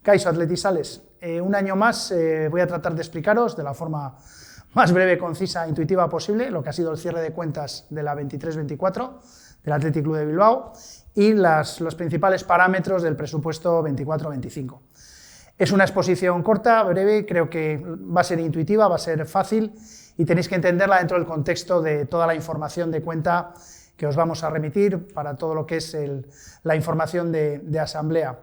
Kaixo Atletisales, un año más voy a tratar de explicaros de la forma más breve, concisa e intuitiva posible lo que ha sido el cierre de cuentas de la 23-24 del Athletic Club de Bilbao y los principales parámetros del presupuesto 24-25. Es una exposición corta, breve, creo que va a ser intuitiva, va a ser fácil y tenéis que entenderla dentro del contexto de toda la información de cuenta que os vamos a remitir para todo lo que es la información de asamblea.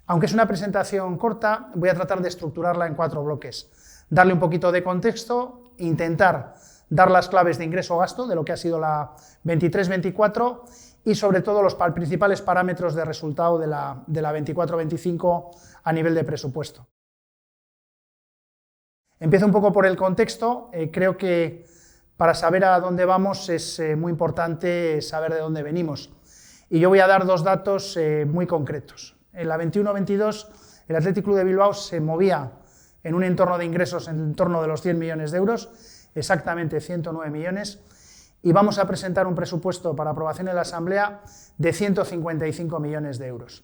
Aunque es una presentación corta, voy a tratar de estructurarla en 4 bloques. Darle un poquito de contexto, intentar dar las claves de ingreso-gasto de lo que ha sido la 23-24 y sobre todo los principales parámetros de resultado de la 24-25 a nivel de presupuesto. Empiezo un poco por el contexto. Creo que para saber a dónde vamos es muy importante saber de dónde venimos. Y yo voy a dar 2 datos muy concretos. En la 21-22 el Athletic Club de Bilbao se movía en un entorno de ingresos en torno de los 100 millones de euros, exactamente 109 millones, y vamos a presentar un presupuesto para aprobación en la Asamblea de 155 millones de euros.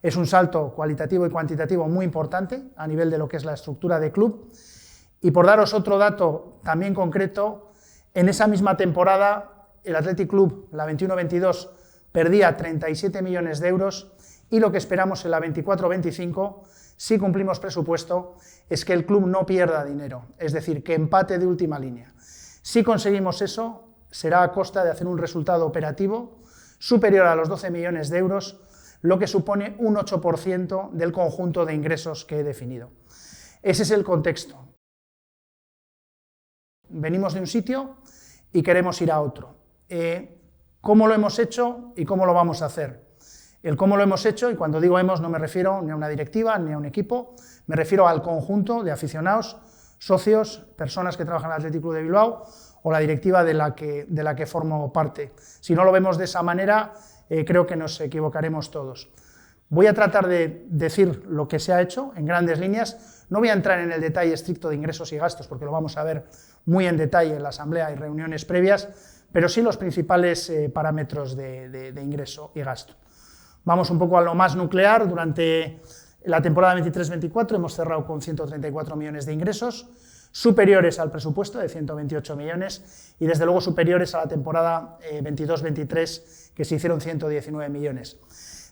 Es un salto cualitativo y cuantitativo muy importante a nivel de lo que es la estructura de club. Y por daros otro dato también concreto, en esa misma temporada el Athletic Club, la 21-22, perdía 37 millones de euros y lo que esperamos en la 24-25, si cumplimos presupuesto, es que el club no pierda dinero, es decir, que empate de última línea. Si conseguimos eso, será a costa de hacer un resultado operativo superior a los 12 millones de euros, lo que supone un 8% del conjunto de ingresos que he definido. Ese es el contexto. Venimos de un sitio y queremos ir a otro. ¿Cómo lo hemos hecho y cómo lo vamos a hacer? El cómo lo hemos hecho, y cuando digo hemos no me refiero ni a una directiva ni a un equipo, me refiero al conjunto de aficionados, socios, personas que trabajan en el Athletic Club de Bilbao o la directiva de la que formo parte. Si no lo vemos de esa manera, creo que nos equivocaremos todos. Voy a tratar de decir lo que se ha hecho en grandes líneas. No voy a entrar en el detalle estricto de ingresos y gastos, porque lo vamos a ver muy en detalle en la asamblea y reuniones previas, pero sí los principales parámetros de ingreso y gasto. Vamos un poco a lo más nuclear. Durante la temporada 23-24 hemos cerrado con 134 millones de ingresos, superiores al presupuesto de 128 millones y desde luego superiores a la temporada 22-23 que se hicieron 119 millones.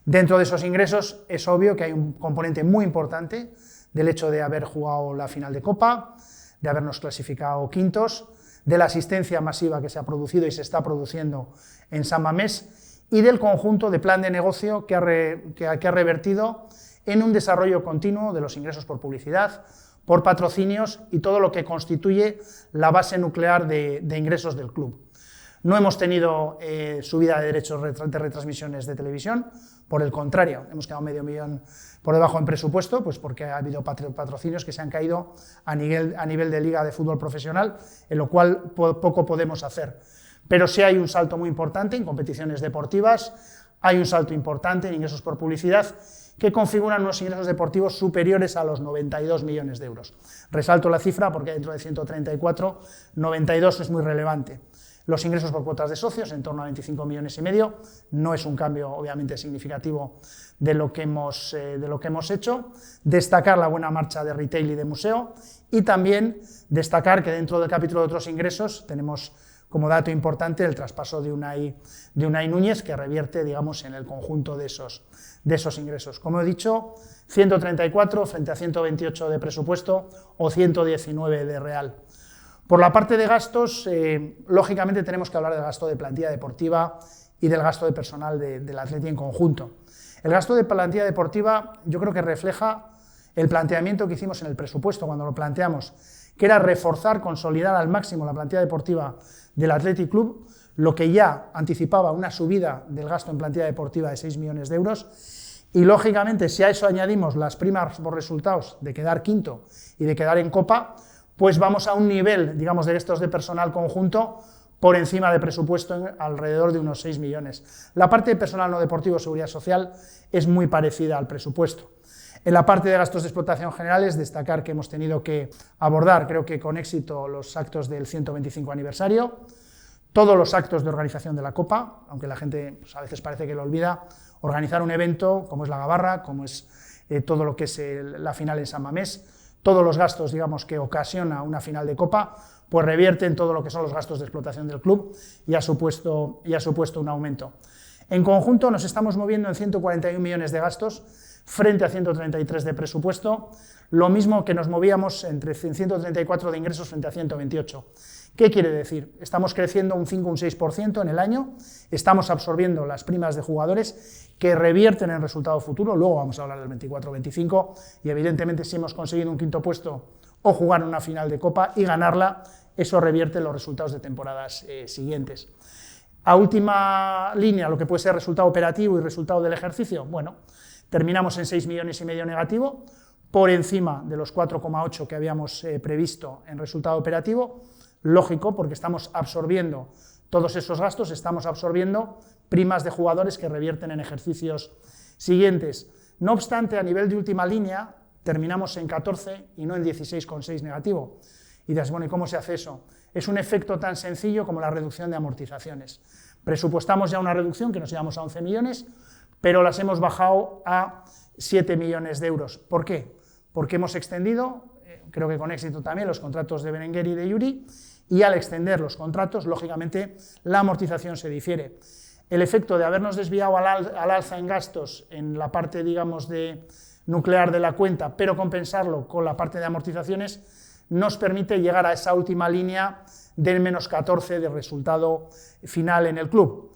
Dentro de esos ingresos es obvio que hay un componente muy importante del hecho de haber jugado la final de Copa, de habernos clasificado quintos, de la asistencia masiva que se ha producido y se está produciendo en San Mamés y del conjunto de plan de negocio que ha revertido en un desarrollo continuo de los ingresos por publicidad, por patrocinios y todo lo que constituye la base nuclear de ingresos del club. No hemos tenido subida de derechos de retransmisiones de televisión, por el contrario, hemos quedado medio millón por debajo en presupuesto, pues porque ha habido patrocinios que se han caído a nivel de liga de fútbol profesional, en lo cual poco podemos hacer. Pero sí hay un salto muy importante en competiciones deportivas, hay un salto importante en ingresos por publicidad que configuran unos ingresos deportivos superiores a los 92 millones de euros. Resalto la cifra porque dentro de 134, 92 es muy relevante. Los ingresos por cuotas de socios, en torno a 25 millones y medio, no es un cambio obviamente significativo de lo que hemos hecho. Destacar la buena marcha de retail y de museo y también destacar que dentro del capítulo de otros ingresos tenemos como dato importante el traspaso de Unai Núñez, que revierte, digamos, en el conjunto de esos ingresos. Como he dicho, 134 frente a 128 de presupuesto o 119 de real. Por la parte de gastos, lógicamente tenemos que hablar del gasto de plantilla deportiva y del gasto de personal del Athletic en conjunto. El gasto de plantilla deportiva yo creo que refleja el planteamiento que hicimos en el presupuesto cuando lo planteamos, que era reforzar, consolidar al máximo la plantilla deportiva del Athletic Club, lo que ya anticipaba una subida del gasto en plantilla deportiva de 6 millones de euros. Y lógicamente, si a eso añadimos las primas por resultados de quedar quinto y de quedar en Copa, pues vamos a un nivel, digamos, de gastos de personal conjunto por encima de presupuesto alrededor de unos 6 millones. La parte de personal no deportivo, seguridad social, es muy parecida al presupuesto. En la parte de gastos de explotación generales, destacar que hemos tenido que abordar, creo que con éxito, los actos del 125 aniversario, todos los actos de organización de la Copa, aunque la gente pues, a veces parece que lo olvida, organizar un evento como es la Gabarra, como es todo lo que es la final en San Mamés, todos los gastos, digamos, que ocasiona una final de Copa, pues revierte en todo lo que son los gastos de explotación del club y ha supuesto un aumento. En conjunto nos estamos moviendo en 141 millones de gastos frente a 133 de presupuesto, lo mismo que nos movíamos en 134 de ingresos frente a 128. ¿Qué quiere decir? Estamos creciendo un 5 o un 6% en el año, estamos absorbiendo las primas de jugadores que revierten en resultado futuro, luego vamos a hablar del 24-25 y evidentemente si hemos conseguido un quinto puesto o jugar una final de Copa y ganarla, eso revierte en los resultados de temporadas siguientes. A última línea, lo que puede ser resultado operativo y resultado del ejercicio, bueno, terminamos en 6,5 millones negativo, por encima de los 4,8 que habíamos previsto en resultado operativo, lógico, porque estamos absorbiendo todos esos gastos, estamos absorbiendo primas de jugadores que revierten en ejercicios siguientes. No obstante, a nivel de última línea, terminamos en 14 y no en 16,6 negativo. Y dices, bueno, ¿y cómo se hace eso? Es un efecto tan sencillo como la reducción de amortizaciones. Presupuestamos ya una reducción que nos llevamos a 11 millones, pero las hemos bajado a 7 millones de euros. ¿Por qué? Porque hemos extendido, creo que con éxito también, los contratos de Berenguer y de Yuri, y al extender los contratos, lógicamente, la amortización se difiere. El efecto de habernos desviado al alza en gastos en la parte, digamos, de nuclear de la cuenta, pero compensarlo con la parte de amortizaciones, nos permite llegar a esa última línea del menos 14 de resultado final en el club.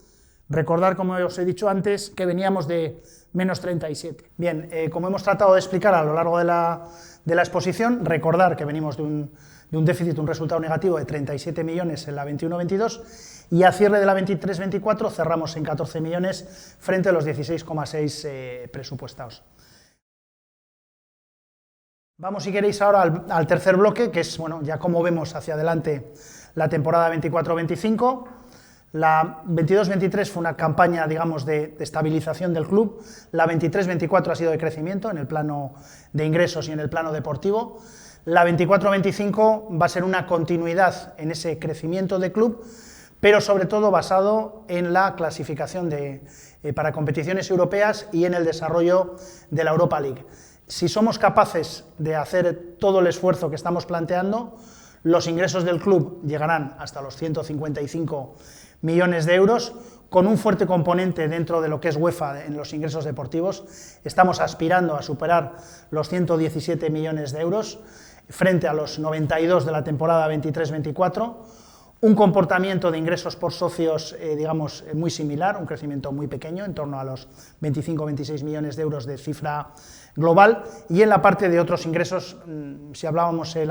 Recordar, como os he dicho antes, que veníamos de menos 37. Bien, como hemos tratado de explicar a lo largo de la exposición, recordar que venimos de un déficit, un resultado negativo de 37 millones en la 21-22 y a cierre de la 23-24 cerramos en 14 millones frente a los 16,6 presupuestados. Vamos, si queréis, ahora al tercer bloque, que es, bueno, ya como vemos hacia adelante la temporada 24-25. La 22-23 fue una campaña, digamos, de estabilización del club. La 23-24 ha sido de crecimiento en el plano de ingresos y en el plano deportivo. La 24-25 va a ser una continuidad en ese crecimiento del club, pero sobre todo basado en la clasificación para competiciones europeas y en el desarrollo de la Europa League. Si somos capaces de hacer todo el esfuerzo que estamos planteando, los ingresos del club llegarán hasta los 155 millones de euros, con un fuerte componente dentro de lo que es UEFA en los ingresos deportivos. Estamos aspirando a superar los 117 millones de euros frente a los 92 de la temporada 23-24. Un comportamiento de ingresos por socios, digamos, muy similar, un crecimiento muy pequeño, en torno a los 25-26 millones de euros de cifra global, y en la parte de otros ingresos, si hablábamos en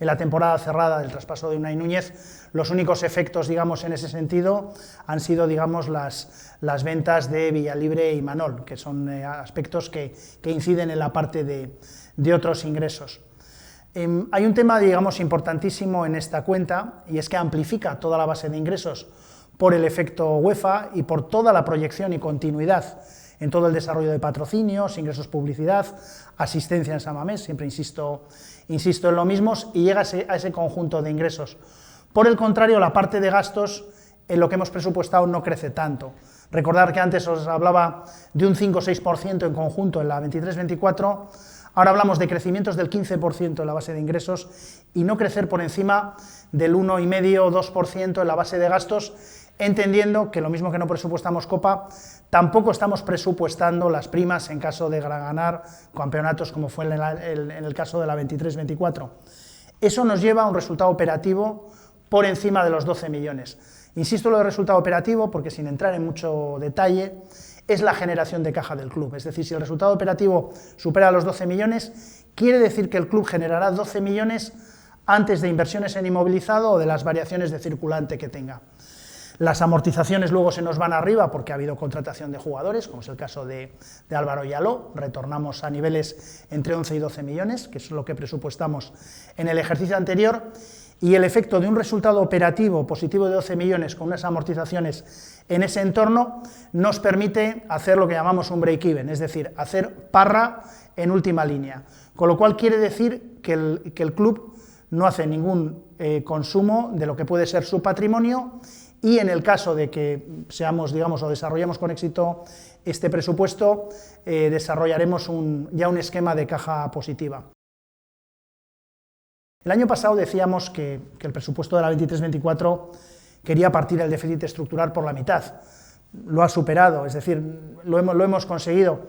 la temporada cerrada del traspaso de Unai Núñez, los únicos efectos, digamos, en ese sentido han sido, digamos, las ventas de Villalibre y Manol, que son aspectos que inciden en la parte de otros ingresos. Hay un tema, digamos, importantísimo en esta cuenta, y es que amplifica toda la base de ingresos por el efecto UEFA y por toda la proyección y continuidad en todo el desarrollo de patrocinios, ingresos publicidad, asistencia en San Mamés, siempre insisto en lo mismo, y llega a ese conjunto de ingresos. Por el contrario, la parte de gastos, en lo que hemos presupuestado, no crece tanto. Recordar que antes os hablaba de un 5 o 6% en conjunto en la 23-24, ahora hablamos de crecimientos del 15% en la base de ingresos y no crecer por encima del 1,5 o 2% en la base de gastos, entendiendo que lo mismo que no presupuestamos Copa, tampoco estamos presupuestando las primas en caso de ganar campeonatos como fue en el caso de la 23-24. Eso nos lleva a un resultado operativo por encima de los 12 millones. Insisto en lo de resultado operativo porque, sin entrar en mucho detalle, es la generación de caja del club. Es decir, si el resultado operativo supera los 12 millones, quiere decir que el club generará 12 millones antes de inversiones en inmovilizado o de las variaciones de circulante que tenga. Las amortizaciones luego se nos van arriba porque ha habido contratación de jugadores, como es el caso de Álvaro y Aló. Retornamos a niveles entre 11 y 12 millones, que es lo que presupuestamos en el ejercicio anterior, y el efecto de un resultado operativo positivo de 12 millones con unas amortizaciones en ese entorno nos permite hacer lo que llamamos un break-even, es decir, hacer parra en última línea, con lo cual quiere decir que el club no hace ningún consumo de lo que puede ser su patrimonio, y en el caso de que seamos, digamos, o desarrollemos con éxito este presupuesto desarrollaremos ya un esquema de caja positiva. El año pasado decíamos que el presupuesto de la 23-24 quería partir el déficit estructural por la mitad. Lo ha superado, es decir, lo hemos conseguido.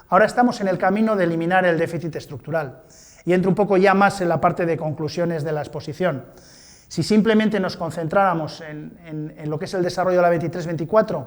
Ahora estamos en el camino de eliminar el déficit estructural. Y entro un poco ya más en la parte de conclusiones de la exposición. Si simplemente nos concentráramos en lo que es el desarrollo de la 23-24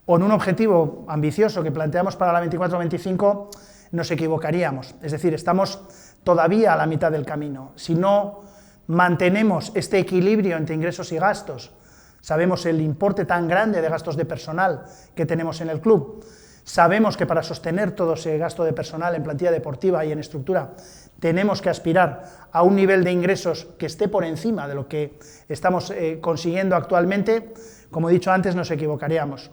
o en un objetivo ambicioso que planteamos para la 24-25, nos equivocaríamos. Es decir, estamos todavía a la mitad del camino. Si no mantenemos este equilibrio entre ingresos y gastos, sabemos el importe tan grande de gastos de personal que tenemos en el club, sabemos que para sostener todo ese gasto de personal en plantilla deportiva y en estructura tenemos que aspirar a un nivel de ingresos que esté por encima de lo que estamos consiguiendo actualmente. Como he dicho antes, nos equivocaríamos.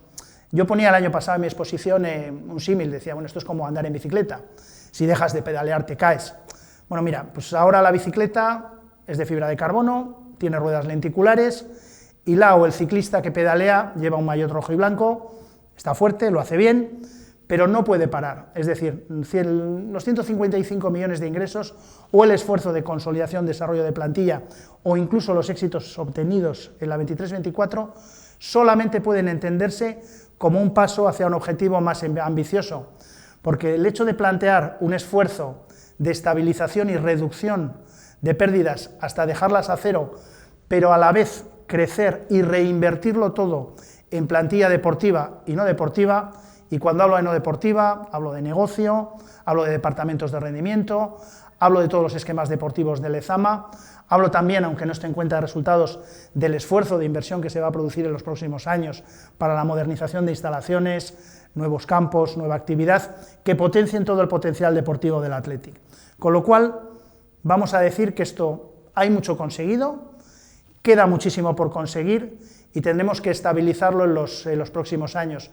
Yo ponía el año pasado en mi exposición un símil, decía, bueno, esto es como andar en bicicleta, si dejas de pedalear te caes. Bueno, mira, pues ahora la bicicleta es de fibra de carbono, tiene ruedas lenticulares, y el ciclista que pedalea lleva un maillot rojo y blanco, está fuerte, lo hace bien, pero no puede parar. Es decir, los 155 millones de ingresos o el esfuerzo de consolidación, desarrollo de plantilla o incluso los éxitos obtenidos en la 23-24 solamente pueden entenderse como un paso hacia un objetivo más ambicioso, porque el hecho de plantear un esfuerzo de estabilización y reducción de pérdidas hasta dejarlas a cero, pero a la vez crecer y reinvertirlo todo en plantilla deportiva y no deportiva, y cuando hablo de no deportiva, hablo de negocio, hablo de departamentos de rendimiento, hablo de todos los esquemas deportivos del Lezama, hablo también, aunque no esté en cuenta de resultados, del esfuerzo de inversión que se va a producir en los próximos años para la modernización de instalaciones, nuevos campos, nueva actividad, que potencien todo el potencial deportivo del Athletic. Con lo cual, vamos a decir que esto hay mucho conseguido, queda muchísimo por conseguir y tendremos que estabilizarlo en los próximos años.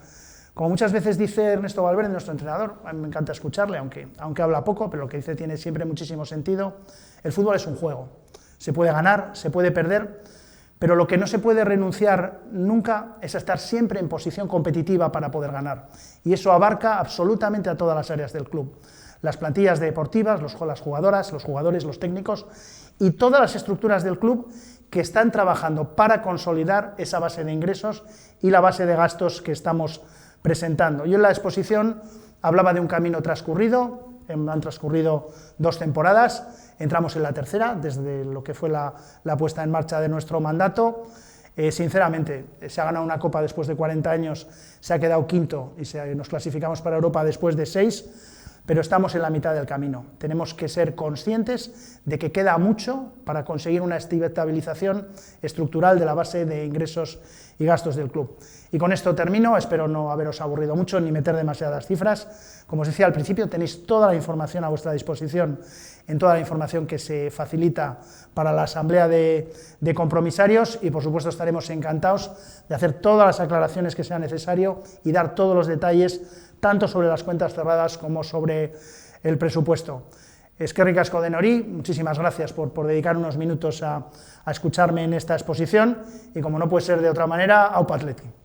Como muchas veces dice Ernesto Valverde, nuestro entrenador, a mí me encanta escucharle, aunque habla poco, pero lo que dice tiene siempre muchísimo sentido, el fútbol es un juego, se puede ganar, se puede perder, pero lo que no se puede renunciar nunca es a estar siempre en posición competitiva para poder ganar, y eso abarca absolutamente a todas las áreas del club. Las plantillas deportivas, las jugadoras, los jugadores, los técnicos y todas las estructuras del club que están trabajando para consolidar esa base de ingresos y la base de gastos que estamos presentando. Yo en la exposición hablaba de un camino transcurrido, han transcurrido 2 temporadas, entramos en la tercera, desde lo que fue la puesta en marcha de nuestro mandato. Sinceramente, se ha ganado una Copa después de 40 años, se ha quedado quinto y nos clasificamos para Europa después de 6, pero estamos en la mitad del camino. Tenemos que ser conscientes de que queda mucho para conseguir una estabilización estructural de la base de ingresos y gastos del club. Y con esto termino, espero no haberos aburrido mucho ni meter demasiadas cifras. Como os decía al principio, tenéis toda la información a vuestra disposición en toda la información que se facilita para la asamblea de compromisarios y por supuesto estaremos encantados de hacer todas las aclaraciones que sea necesario y dar todos los detalles tanto sobre las cuentas cerradas como sobre el presupuesto. Eskerrik asko denoi, muchísimas gracias por dedicar unos minutos a escucharme en esta exposición y como no puede ser de otra manera, aupa Athletic.